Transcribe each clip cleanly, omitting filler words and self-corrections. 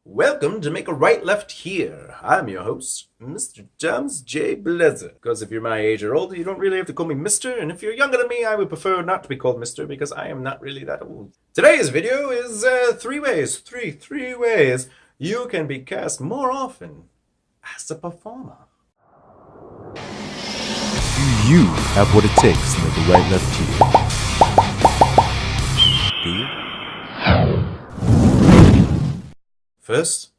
Welcome to Make a Right Left Here. I'm your host, Mr. J Bellezza. Because if you're my age or older, you don't really have to call me Mr. And if you're younger than me, I would prefer not to be called Mr. because I am not really that old. Today's video is three ways you can be cast more often as a performer. Do you have what it takes to make a right left here? Do you? First,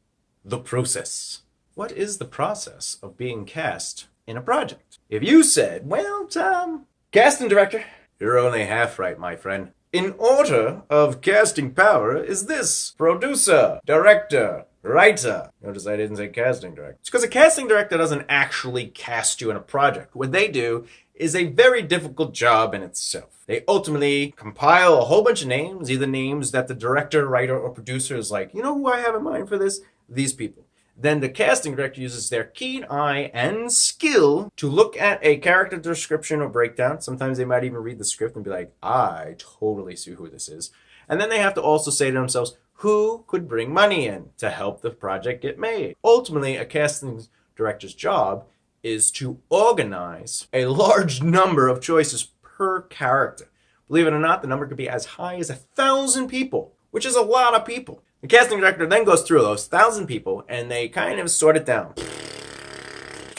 the process. What is the process of being cast in a project? If you said, well, Tom, casting director, you're only half right, my friend. In order of casting power is this: producer, director, writer. Notice I didn't say casting director. It's because a casting director doesn't actually cast you in a project. What they do is a very difficult job in itself. They ultimately compile a whole bunch of names, either names that the director, writer, or producer is like, you know who I have in mind for this? These people. Then the casting director uses their keen eye and skill to look at a character description or breakdown. Sometimes they might even read the script and be like, I totally see who this is. And then they have to also say to themselves, who could bring money in to help the project get made? Ultimately, a casting director's job is to organize a large number of choices per character. Believe it or not, the number could be as high as 1,000 people, which is a lot of people. The casting director then goes through those 1,000 people and they kind of sort it down.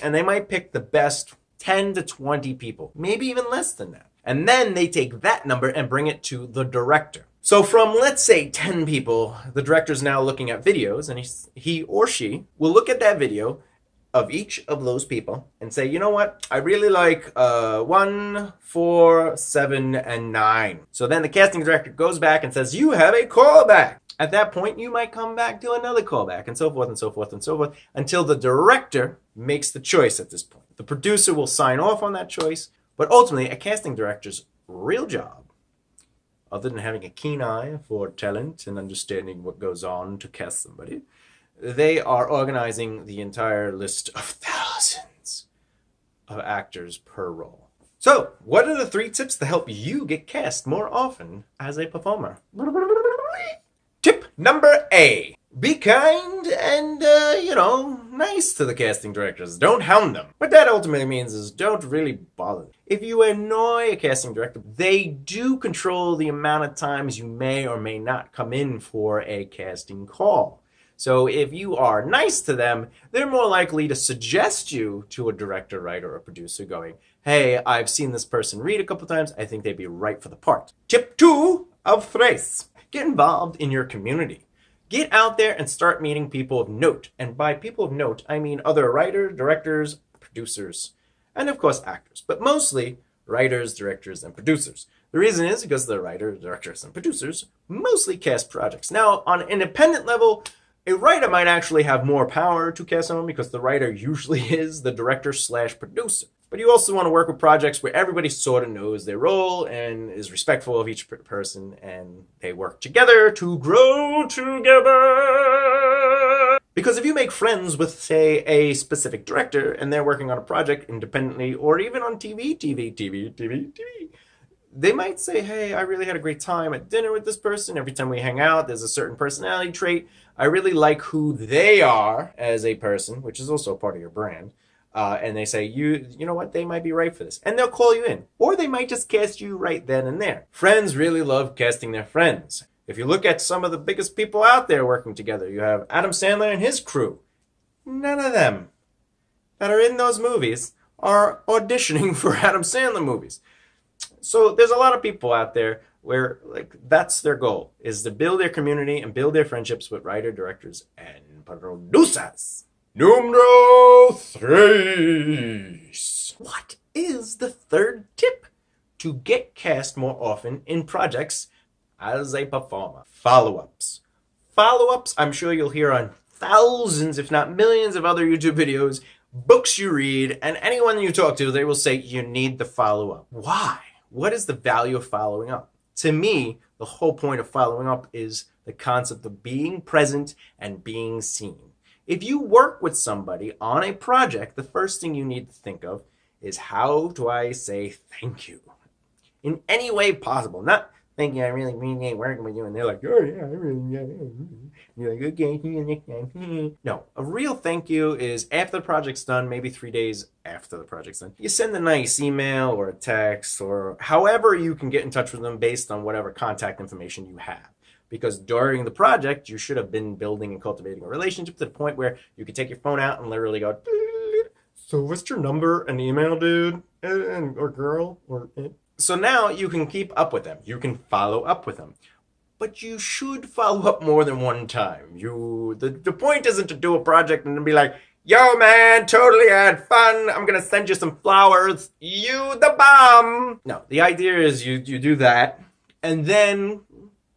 And they might pick the best 10 to 20 people, maybe even less than that. And then they take that number and bring it to the director. So from, let's say, 10 people, the director's now looking at videos, and he or she will look at that video of each of those people and say, you know what, I really like 1, 4, 7, and 9. So then the casting director goes back and says, you have a callback. At that point, you might come back to another callback, and so forth and so forth and so forth, until the director makes the choice at this point. The producer will sign off on that choice, but ultimately, a casting director's real job, other than having a keen eye for talent and understanding what goes on to cast somebody, they are organizing the entire list of thousands of actors per role. So, what are the 3 tips to help you get cast more often as a performer? Tip number A. Be kind and, nice to the casting directors. Don't hound them. What that ultimately means is don't really bother them. If you annoy a casting director, they do control the amount of times you may or may not come in for a casting call. So if you are nice to them, they're more likely to suggest you to a director, writer, or producer going, hey, I've seen this person read a couple times. I think they'd be right for the part. Tip 2 of 3. Get involved in your community. Get out there and start meeting people of note. And by people of note, I mean other writers, directors, producers, and of course actors. But mostly writers, directors, and producers. The reason is because the writers, directors, and producers mostly cast projects. Now, on an independent level, a writer might actually have more power to cast someone because the writer usually is the director/producer. But you also want to work with projects where everybody sort of knows their role and is respectful of each person, and they work together to grow together. Because if you make friends with, say, a specific director and they're working on a project independently or even on TV, they might say, hey, I really had a great time at dinner with this person. Every time we hang out, there's a certain personality trait. I really like who they are as a person, which is also part of your brand. And they say, you know what, they might be right for this. And they'll call you in. Or they might just cast you right then and there. Friends really love casting their friends. If you look at some of the biggest people out there working together, you have Adam Sandler and his crew. None of them that are in those movies are auditioning for Adam Sandler movies. So there's a lot of people out there where that's their goal, is to build their community and build their friendships with writer, directors, and producers. Numero 3. What is the 3rd tip to get cast more often in projects as a performer? Follow-ups. Follow-ups, I'm sure you'll hear on thousands, if not millions of other YouTube videos, books you read, and anyone you talk to, they will say you need to follow up. Why? What is the value of following up? To me, the whole point of following up is the concept of being present and being seen. If you work with somebody on a project, the first thing you need to think of is, how do I say thank you? In any way possible. Not thank you, I really appreciate working with you. And they're like, oh yeah, I really, yeah. You're like, okay, see you next time. No, a real thank you is after the project's done, maybe 3 days after the project's done. You send a nice email or a text or however you can get in touch with them based on whatever contact information you have. Because during the project, you should have been building and cultivating a relationship to the point where you could take your phone out and literally go, so what's your number and email, dude? Or girl? So now you can keep up with them. You can follow up with them. But you should follow up more than one time. The point isn't to do a project and then be like, yo man, totally had fun. I'm gonna send you some flowers. You the bomb. No, the idea is you do that, and then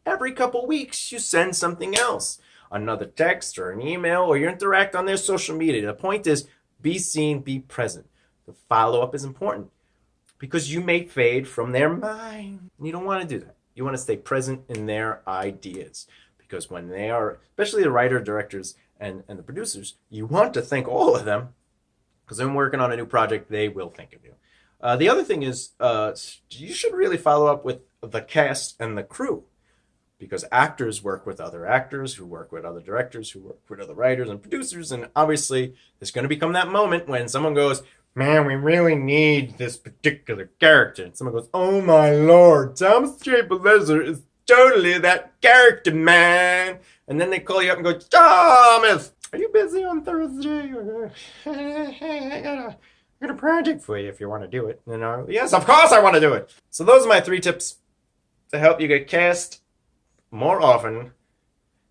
every couple weeks you send something else. Another text or an email, or you interact on their social media. The point is, be seen, be present. The follow-up is important because you may fade from their mind. You don't want to do that. You want to stay present in their ideas because when they are, especially the writer, directors, and the producers, you want to thank all of them because when working on a new project, they will think of you. The other thing is you should really follow up with the cast and the crew because actors work with other actors who work with other directors who work with other writers and producers. And obviously, there's going to become that moment when someone goes, man, we really need this particular character. And someone goes, oh my lord, Thomas J Bellezza is totally that character, man. And then they call you up and go, Thomas, are you busy on Thursday? I got a project for you if you want to do it. Yes, of course I want to do it. So those are my 3 tips to help you get cast more often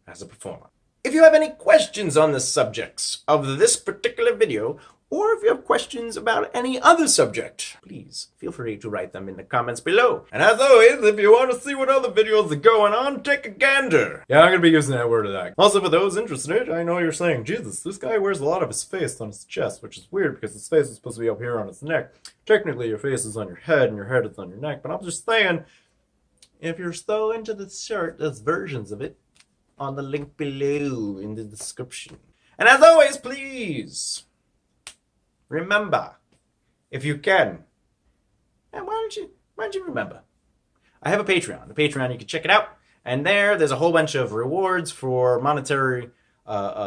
as a performer. If you have any questions on the subjects of this particular video, or if you have questions about any other subject, please feel free to write them in the comments below. And as always, if you want to see what other videos are going on, take a gander. Yeah, I'm going to be using that word a lot. Also, for those interested, I know you're saying, Jesus, this guy wears a lot of his face on his chest, which is weird because his face is supposed to be up here on his neck. Technically, your face is on your head and your head is on your neck, but I'm just saying, if you're so into the shirt, there's versions of it on the link below in the description. And as always, please remember, if you can, and why don't you remember? I have a Patreon. The Patreon, you can check it out. And there's a whole bunch of rewards for monetary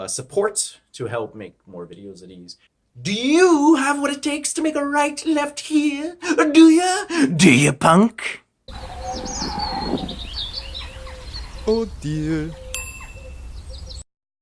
support to help make more videos of these. Do you have what it takes to make a right left here? Do ya? Do ya, punk? Oh dear.